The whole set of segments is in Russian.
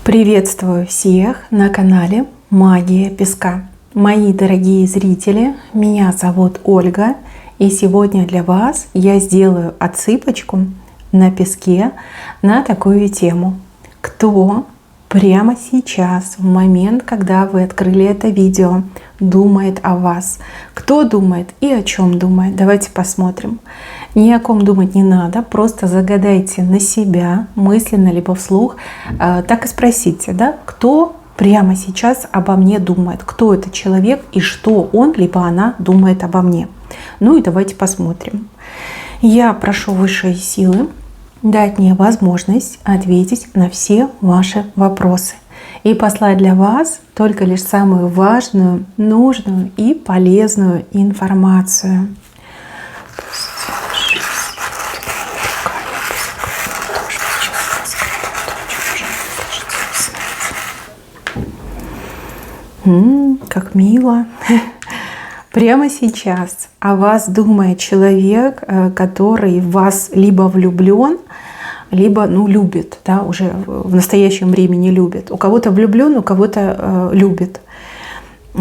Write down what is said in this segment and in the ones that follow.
Приветствую всех на канале Магия Песка. Мои дорогие зрители, меня зовут Ольга, и сегодня для вас я сделаю отсыпочку на песке на такую тему. Кто прямо сейчас, в момент, когда вы открыли это видео, думает о вас? Кто думает и о чем думает? Давайте посмотрим. Ни о ком думать не надо, просто загадайте на себя, мысленно либо вслух, так и спросите, да, кто прямо сейчас обо мне думает, кто этот человек и что он либо она думает обо мне. Ну и давайте посмотрим. Я прошу высшие силы дать мне возможность ответить на все ваши вопросы и послать для вас только лишь самую важную, нужную и полезную информацию. Как мило. Прямо сейчас о вас думает человек, который в вас либо влюблен, либо любит, да, уже в настоящем времени любит. У кого-то влюблен, у кого-то любит.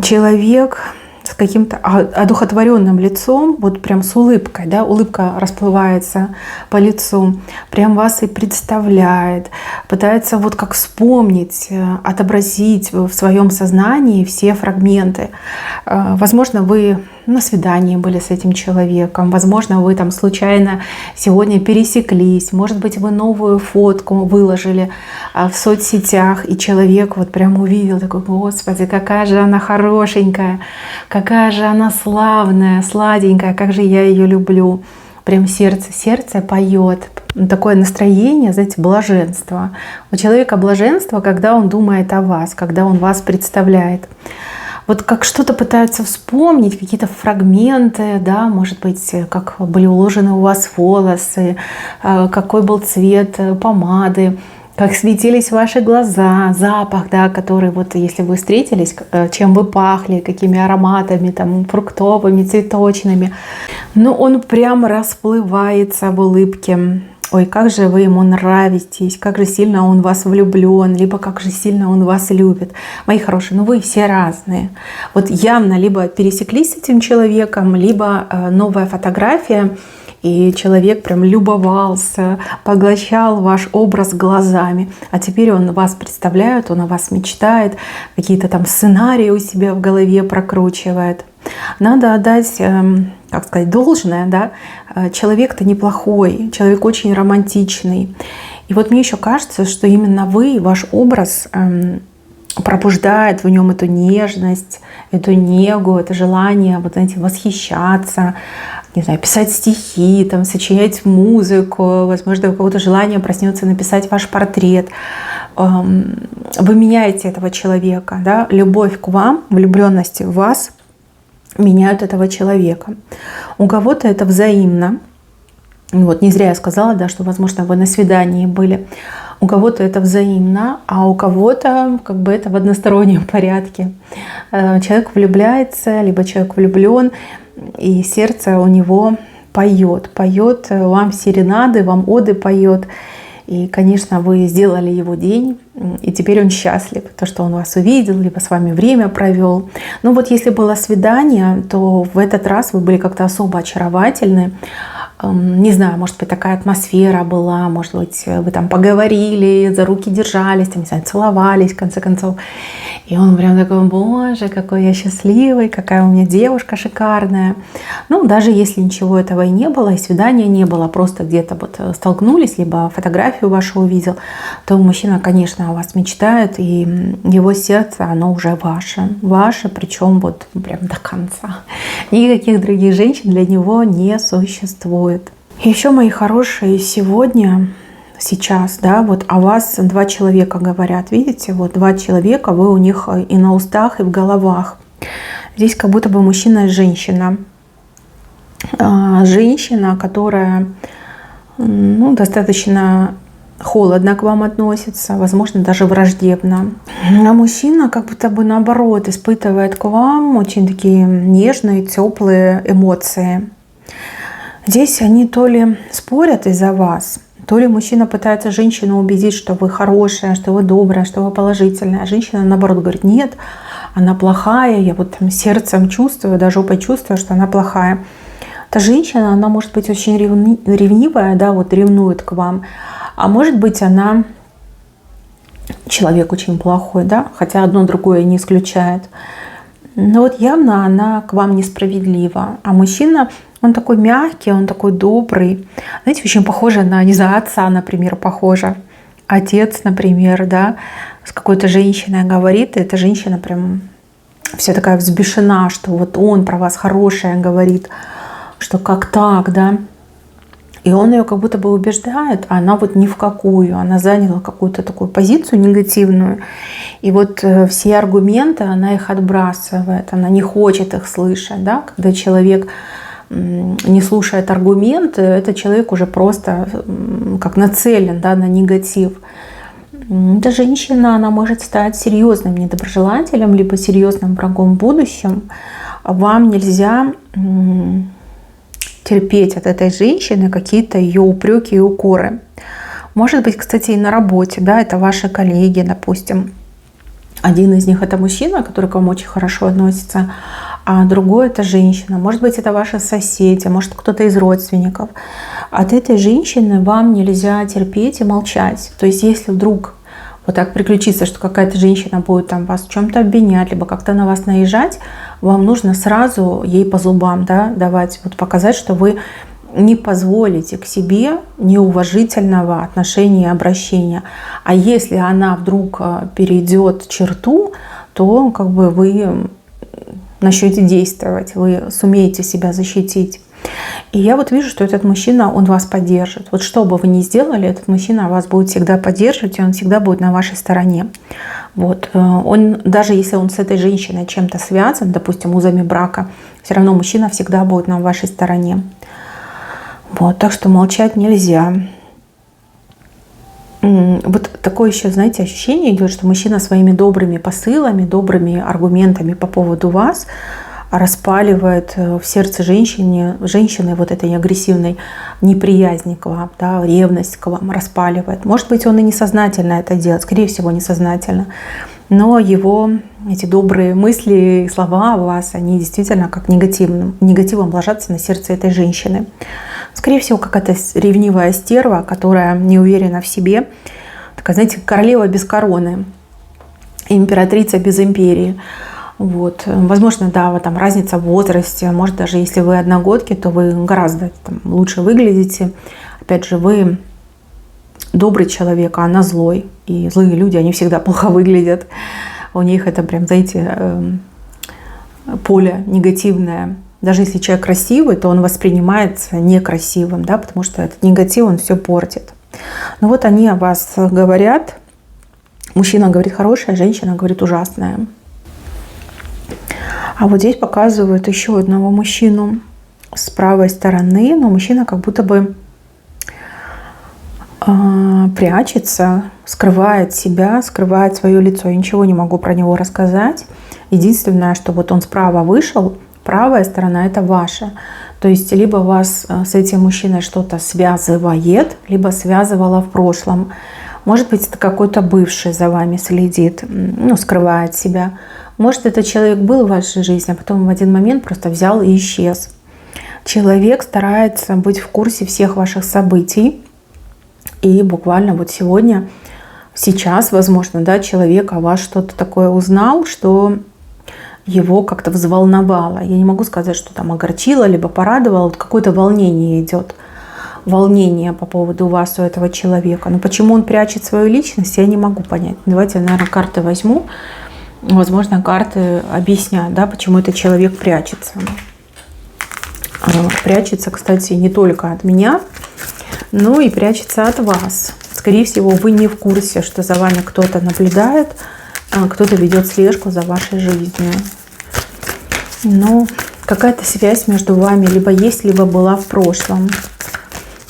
Человек с каким-то одухотворенным лицом, вот прям с улыбкой, да, улыбка расплывается по лицу, прям вас и представляет, пытается вот как вспомнить, отобразить в своем сознании все фрагменты. Возможно, вы на свидании были с этим человеком, возможно, вы там случайно сегодня пересеклись, может быть, вы новую фотку выложили в соцсетях, и человек вот прям увидел, такой: Господи, какая же она хорошенькая, какая же она славная, сладенькая, как же я ее люблю. Прям сердце поет. Такое настроение, знаете, блаженство. У человека блаженство, когда он думает о вас, когда он вас представляет. Вот как что-то пытаются вспомнить, какие-то фрагменты, да, может быть, как были уложены у вас волосы, какой был цвет помады, как светились ваши глаза, запах, да, который вот если вы встретились, чем вы пахли, какими ароматами, там, фруктовыми, цветочными. Но он прямо расплывается в улыбке. Ой, как же вы ему нравитесь, как же сильно он в вас влюблен, либо как же сильно он вас любит. Мои хорошие, вы все разные. Вот явно либо пересеклись с этим человеком, либо новая фотография, и человек прям любовался, поглощал ваш образ глазами. А теперь он вас представляет, он о вас мечтает, какие-то там сценарии у себя в голове прокручивает. Надо отдать, как сказать, должное, да? Человек-то неплохой, человек очень романтичный. И вот мне еще кажется, что именно вы, ваш образ пробуждает в нем эту нежность, эту негу, это желание, вот знаете, восхищаться, не знаю, писать стихи, там, сочинять музыку, возможно, у кого-то желание проснется написать ваш портрет. Вы меняете этого человека, да? Любовь к вам, влюбленность в вас меняют этого человека. У кого-то это взаимно. Вот не зря я сказала, да, что, возможно, вы на свидании были. У кого-то это взаимно, а у кого-то как бы это в одностороннем порядке. Человек влюбляется, либо человек влюблен, и сердце у него поет вам серенады, вам оды поет. И, конечно, вы сделали его день, и теперь он счастлив, то, что он вас увидел, либо с вами время провел. Но вот если было свидание, то в этот раз вы были как-то особо очаровательны. Не знаю, может быть, такая атмосфера была, может быть, вы там поговорили, за руки держались, там, не знаю, целовались, в конце концов. И он прям такой: Боже, какой я счастливый, какая у меня девушка шикарная. Ну, даже если ничего этого и не было, и свидания не было, просто где-то вот столкнулись, либо фотографию вашу увидел, то мужчина, конечно, о вас мечтает, и его сердце, оно уже ваше. Ваше, причем вот прям до конца. Никаких других женщин для него не существует. Еще, мои хорошие, сейчас, да, вот о вас два человека говорят. Видите, вот два человека, вы у них и на устах, и в головах. Здесь как будто бы мужчина и женщина. Женщина, которая достаточно холодно к вам относится, возможно, даже враждебно. А мужчина как будто бы наоборот испытывает к вам очень такие нежные, теплые эмоции. Здесь они то ли спорят из-за вас, То ли мужчина пытается женщину убедить, что вы хорошая, что вы добрая, что вы положительная, а женщина наоборот говорит: нет, она плохая, я вот там сердцем чувствую, даже жопой чувствую, что она плохая. Эта женщина, она может быть очень ревнивая, да, вот ревнует к вам, а может быть она человек очень плохой, да, хотя одно другое не исключает. Но вот явно она к вам несправедлива. А мужчина, он такой мягкий, он такой добрый. Знаете, очень похоже на, не знаю, отца, например, похоже. Отец, например, да, с какой-то женщиной говорит, и эта женщина прям вся такая взбешена, что вот он про вас хорошее говорит, что как так, да. И он ее как будто бы убеждает, а она вот ни в какую. Она заняла какую-то такую позицию негативную. И вот все аргументы, она их отбрасывает. Она не хочет их слышать. Да? Когда человек не слушает аргументы, этот человек уже просто как нацелен, да, на негатив. Эта женщина, она может стать серьезным недоброжелателем, либо серьезным врагом в будущем. Вам нельзя терпеть от этой женщины какие-то ее упреки и укоры. Может быть, кстати, и на работе, да, это ваши коллеги, допустим. Один из них это мужчина, который к вам очень хорошо относится, а другой это женщина. Может быть, это ваши соседи, может, кто-то из родственников. От этой женщины вам нельзя терпеть и молчать. То есть, если вдруг вот так приключится, что какая-то женщина будет там вас в чем-то обвинять, либо как-то на вас наезжать, вам нужно сразу ей по зубам, да, давать, вот показать, что вы не позволите к себе неуважительного отношения и обращения. А если она вдруг перейдет черту, то как бы вы начнете действовать, вы сумеете себя защитить. И я вот вижу, что этот мужчина, он вас поддержит. Вот что бы вы ни сделали, этот мужчина вас будет всегда поддерживать, и он всегда будет на вашей стороне. Вот. Он, даже если он с этой женщиной чем-то связан, допустим, узами брака, все равно мужчина всегда будет на вашей стороне. Вот. Так что молчать нельзя. Вот такое еще, знаете, ощущение идет, что мужчина своими добрыми посылами, добрыми аргументами по поводу вас распаливает в сердце женщины вот этой агрессивной неприязни к вам, да, ревность к вам распаливает. Может быть, он и несознательно это делает, скорее всего, несознательно. Но его эти добрые мысли и слова о вас, они действительно как негативом ложатся на сердце этой женщины. Скорее всего, какая-то ревнивая стерва, которая не уверена в себе. Такая, знаете, королева без короны, императрица без империи. Вот. Возможно, да, вот там разница в возрасте. Может, даже если вы одногодки, то вы гораздо там лучше выглядите. Опять же, вы добрый человек, а она злой. И злые люди, они всегда плохо выглядят. У них это прям, знаете, поле негативное. Даже если человек красивый, то он воспринимается некрасивым, да, потому что этот негатив, он все портит. Но вот они о вас говорят. Мужчина говорит хорошее, женщина говорит ужасное. А вот здесь показывают еще одного мужчину с правой стороны, но мужчина как будто бы прячется, скрывает себя, скрывает свое лицо. Я ничего не могу про него рассказать. Единственное, что вот он справа вышел, правая сторона – это ваша. То есть либо вас с этим мужчиной что-то связывает, либо связывало в прошлом. Может быть, это какой-то бывший за вами следит, ну, скрывает себя. Может, этот человек был в вашей жизни, а потом в один момент просто взял и исчез. Человек старается быть в курсе всех ваших событий. И буквально вот сегодня, сейчас, возможно, да, человек о вас что-то такое узнал, что его как-то взволновало. Я не могу сказать, что там огорчило, либо порадовало. Вот какое-то волнение идет. Волнение по поводу вас у этого человека. Но почему он прячет свою личность, я не могу понять. Давайте я, наверное, карты возьму. Возможно, карты объяснят, да, почему этот человек прячется. Прячется, кстати, не только от меня, но и прячется от вас. Скорее всего, вы не в курсе, что за вами кто-то наблюдает, кто-то ведет слежку за вашей жизнью. Но какая-то связь между вами либо есть, либо была в прошлом.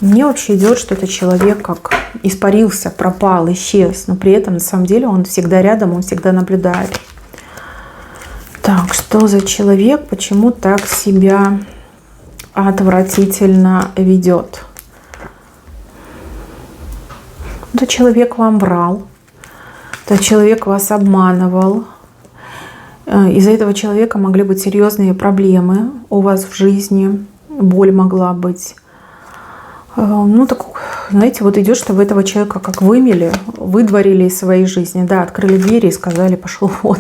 Мне вообще идет, что этот человек как испарился, пропал, исчез, но при этом на самом деле он всегда рядом, он всегда наблюдает. Так, что за человек, почему так себя отвратительно ведет? Этот человек вам врал, этот человек вас обманывал. Из-за этого человека могли быть серьезные проблемы у вас в жизни, боль могла быть. Ну, так, знаете, вот идет, что вы этого человека как вымели, выдворили из своей жизни, да, открыли двери и сказали: пошел вон,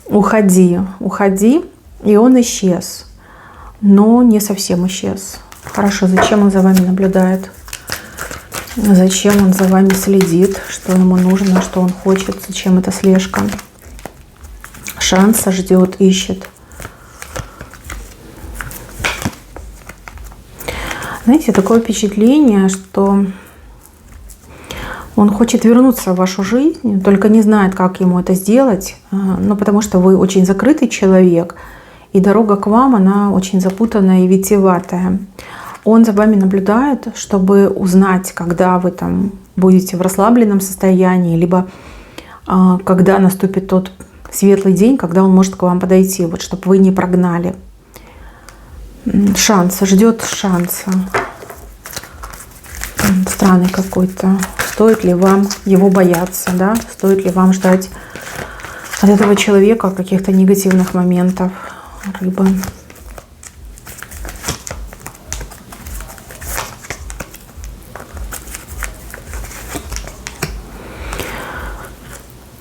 уходи, уходи, и он исчез, но не совсем исчез. Хорошо, зачем он за вами наблюдает? Зачем он за вами следит? Что ему нужно, что он хочет? Зачем эта слежка? Шанса ждет, ищет. Знаете, такое впечатление, что он хочет вернуться в вашу жизнь, только не знает, как ему это сделать, ну, потому что вы очень закрытый человек, и дорога к вам, она очень запутанная и витиеватая. Он за вами наблюдает, чтобы узнать, когда вы там будете в расслабленном состоянии, либо когда наступит тот светлый день, когда он может к вам подойти, вот, чтобы вы не прогнали. Шанса, ждет шанса. Странный какой-то. Стоит ли вам его бояться, да? Стоит ли вам ждать от этого человека каких-то негативных моментов, рыбы?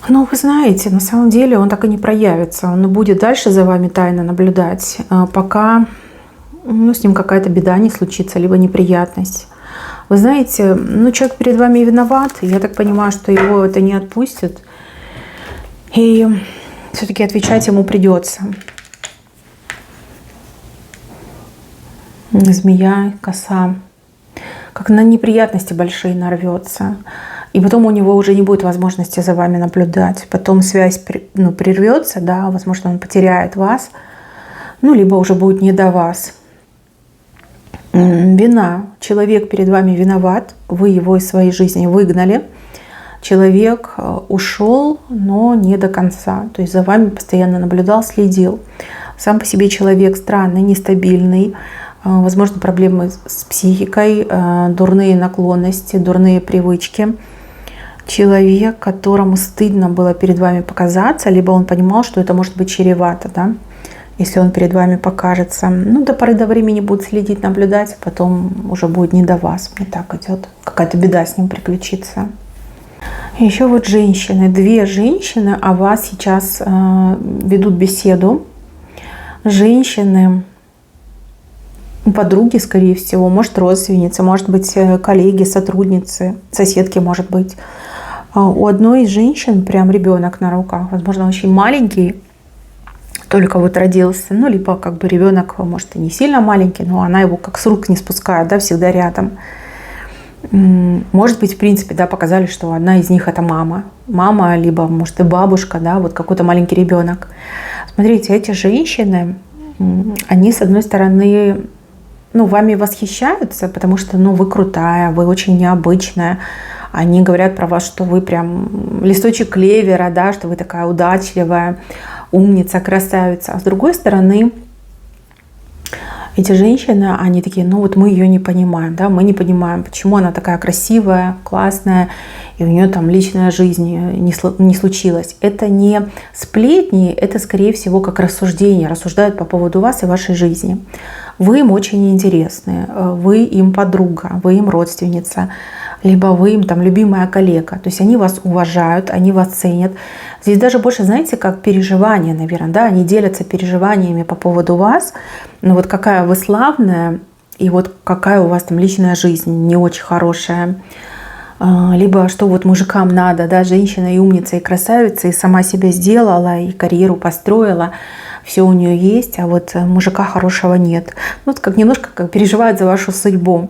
Ну, вы знаете, на самом деле он так и не проявится. Он будет дальше за вами тайно наблюдать, пока с ним какая-то беда не случится, либо неприятность. Вы знаете, человек перед вами виноват. Я так понимаю, что его это не отпустит. И все-таки отвечать ему придется. Змея, коса. Как на неприятности большие нарвется. И потом у него уже не будет возможности за вами наблюдать. Потом связь прервется, да, возможно, он потеряет вас, либо уже будет не до вас. Вина. Человек перед вами виноват, вы его из своей жизни выгнали. Человек ушел, но не до конца. То есть за вами постоянно наблюдал, следил. Сам по себе человек странный, нестабильный. Возможно, проблемы с психикой, дурные наклонности, дурные привычки. Человек, которому стыдно было перед вами показаться, либо он понимал, что это может быть чревато, да, если он перед вами покажется. До поры до времени будет следить, наблюдать, а потом уже будет не до вас. Мне так идет. Какая-то беда с ним приключится. Еще вот женщины. 2 женщины о вас сейчас ведут беседу. Женщины, подруги, скорее всего, может, родственницы, может быть, коллеги, сотрудницы, соседки, может быть. У одной из женщин прям ребенок на руках, возможно, очень маленький, только вот родился, либо как бы ребенок, может, и не сильно маленький, но она его как с рук не спускает, да, всегда рядом. Может быть, в принципе, да, показали, что одна из них это мама. Мама, либо, может, и бабушка, да, вот какой-то маленький ребенок. Смотрите, эти женщины, они, с одной стороны, вами восхищаются, потому что, вы крутая, вы очень необычная. Они говорят про вас, что вы прям листочек клевера, да, что вы такая удачливая, умница, красавица. А с другой стороны, эти женщины, они такие, мы ее не понимаем, да, мы не понимаем, почему она такая красивая, классная, и у нее там личная жизнь не случилась. Это не сплетни, это, скорее всего, как рассуждение, рассуждают по поводу вас и вашей жизни. Вы им очень интересны, вы им подруга, вы им родственница, либо вы им там любимая коллега. То есть они вас уважают, они вас ценят. Здесь даже больше, знаете, как переживания, наверное, да, они делятся переживаниями по поводу вас. Вот какая вы славная, и вот какая у вас там личная жизнь не очень хорошая. Либо что вот мужикам надо, да, женщина и умница, и красавица, и сама себя сделала, и карьеру построила, все у нее есть, а вот мужика хорошего нет. Как немножко как переживают за вашу судьбу.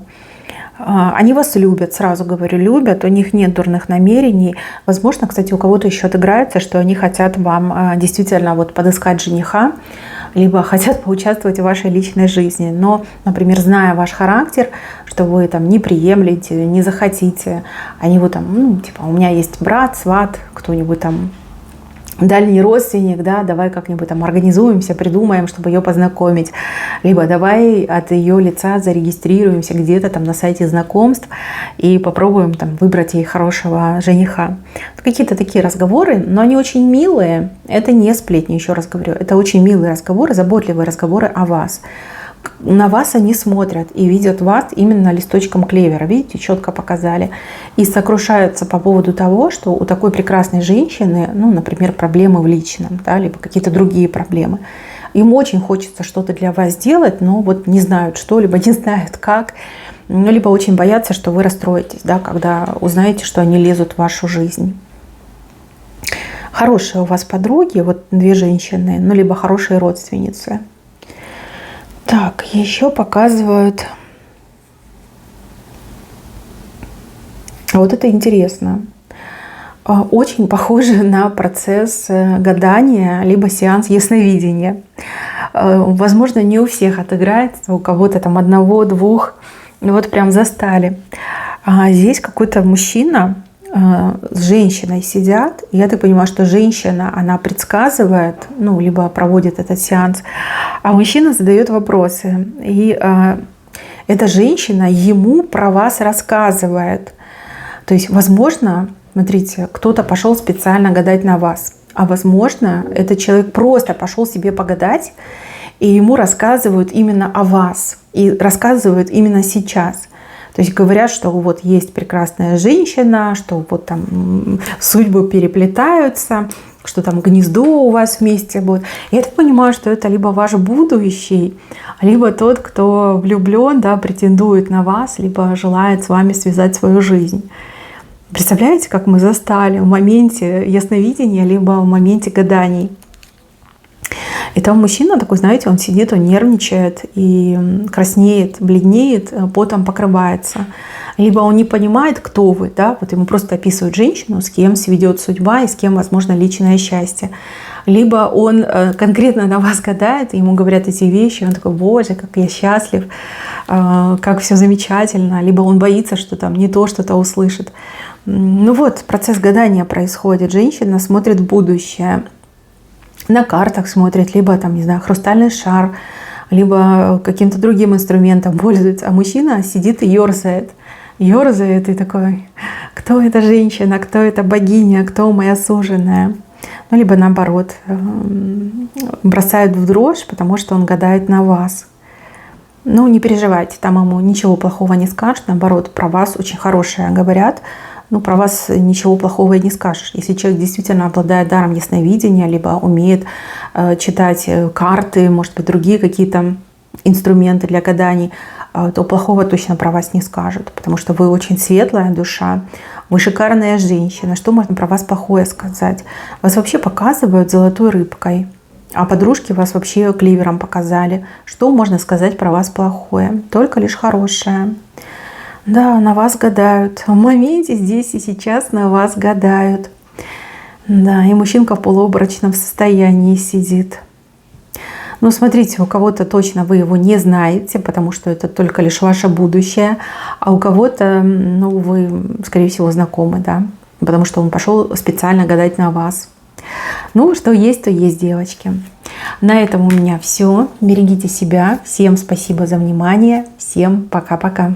Они вас любят, сразу говорю, любят, у них нет дурных намерений. Возможно, кстати, у кого-то еще отыграется, что они хотят вам действительно вот подыскать жениха, либо хотят поучаствовать в вашей личной жизни. Но, например, зная ваш характер, что вы там не приемлете, не захотите, они вот там, у меня есть брат, сват, кто-нибудь там дальний родственник, да, давай как-нибудь там организуемся, придумаем, чтобы ее познакомить. Либо давай от ее лица зарегистрируемся где-то там на сайте знакомств и попробуем там выбрать ей хорошего жениха. Какие-то такие разговоры, но они очень милые. Это не сплетни, еще раз говорю. Это очень милые разговоры, заботливые разговоры о вас. На вас они смотрят и видят вас именно листочком клевера. Видите, четко показали. И сокрушаются по поводу того, что у такой прекрасной женщины, ну, например, проблемы в личном, да, либо какие-то другие проблемы. Им очень хочется что-то для вас сделать, но вот не знают что, либо не знают как, ну, либо очень боятся, что вы расстроитесь, да, когда узнаете, что они лезут в вашу жизнь. Хорошие у вас подруги, вот две женщины, ну, либо хорошие родственницы. Так, еще показывают. Вот это интересно. Очень похоже на процесс гадания, либо сеанс ясновидения. Возможно, не у всех отыграется, у кого-то там одного, двух. Вот прям застали. Здесь какой-то мужчина с женщиной сидят. Я так понимаю, что женщина, она предсказывает, ну, либо проводит этот сеанс, а мужчина задает вопросы. И эта женщина ему про вас рассказывает. То есть, возможно, смотрите, кто-то пошел специально гадать на вас, а возможно, этот человек просто пошел себе погадать, и ему рассказывают именно о вас, и рассказывают именно сейчас. То есть говорят, что вот есть прекрасная женщина, что вот там судьбы переплетаются, что там гнездо у вас вместе будет. Я так понимаю, что это либо ваш будущий, либо тот, кто влюблен, да, претендует на вас, либо желает с вами связать свою жизнь. Представляете, как мы застали в моменте ясновидения, либо в моменте гаданий. И там мужчина такой, знаете, он сидит, он нервничает и краснеет, бледнеет, потом покрывается. Либо он не понимает, кто вы, да, вот ему просто описывают женщину, с кем сведет судьба и с кем, возможно, личное счастье. Либо он конкретно на вас гадает, и ему говорят эти вещи, он такой, боже, как я счастлив, как все замечательно. Либо он боится, что там не то что-то услышит. Ну вот, процесс гадания происходит. Женщина смотрит в будущее. На картах смотрит, либо там, не знаю, хрустальный шар, либо каким-то другим инструментом пользуется, а мужчина сидит и ерзает. Ерзает и такой, кто эта женщина, кто эта богиня, кто моя суженая. Ну, либо наоборот, бросает в дрожь, потому что он гадает на вас. Ну, не переживайте, там ему ничего плохого не скажут, наоборот, про вас очень хорошее говорят. Ну, про вас ничего плохого и не скажешь. Если человек действительно обладает даром ясновидения, либо умеет читать карты, может быть, другие какие-то инструменты для гаданий, то плохого точно про вас не скажут, потому что вы очень светлая душа, вы шикарная женщина. Что можно про вас плохое сказать? Вас вообще показывают золотой рыбкой, а подружки вас вообще клевером показали. Что можно сказать про вас плохое? Только лишь хорошее. Да, на вас гадают. В моменте здесь и сейчас на вас гадают. Да, и мужчинка в полуобморочном состоянии сидит. Но смотрите, у кого-то точно вы его не знаете, потому что это только лишь ваше будущее. А у кого-то, ну, вы, скорее всего, знакомы, да. Потому что он пошел специально гадать на вас. Ну, что есть, то есть, девочки. На этом у меня все. Берегите себя. Всем спасибо за внимание. Всем пока-пока.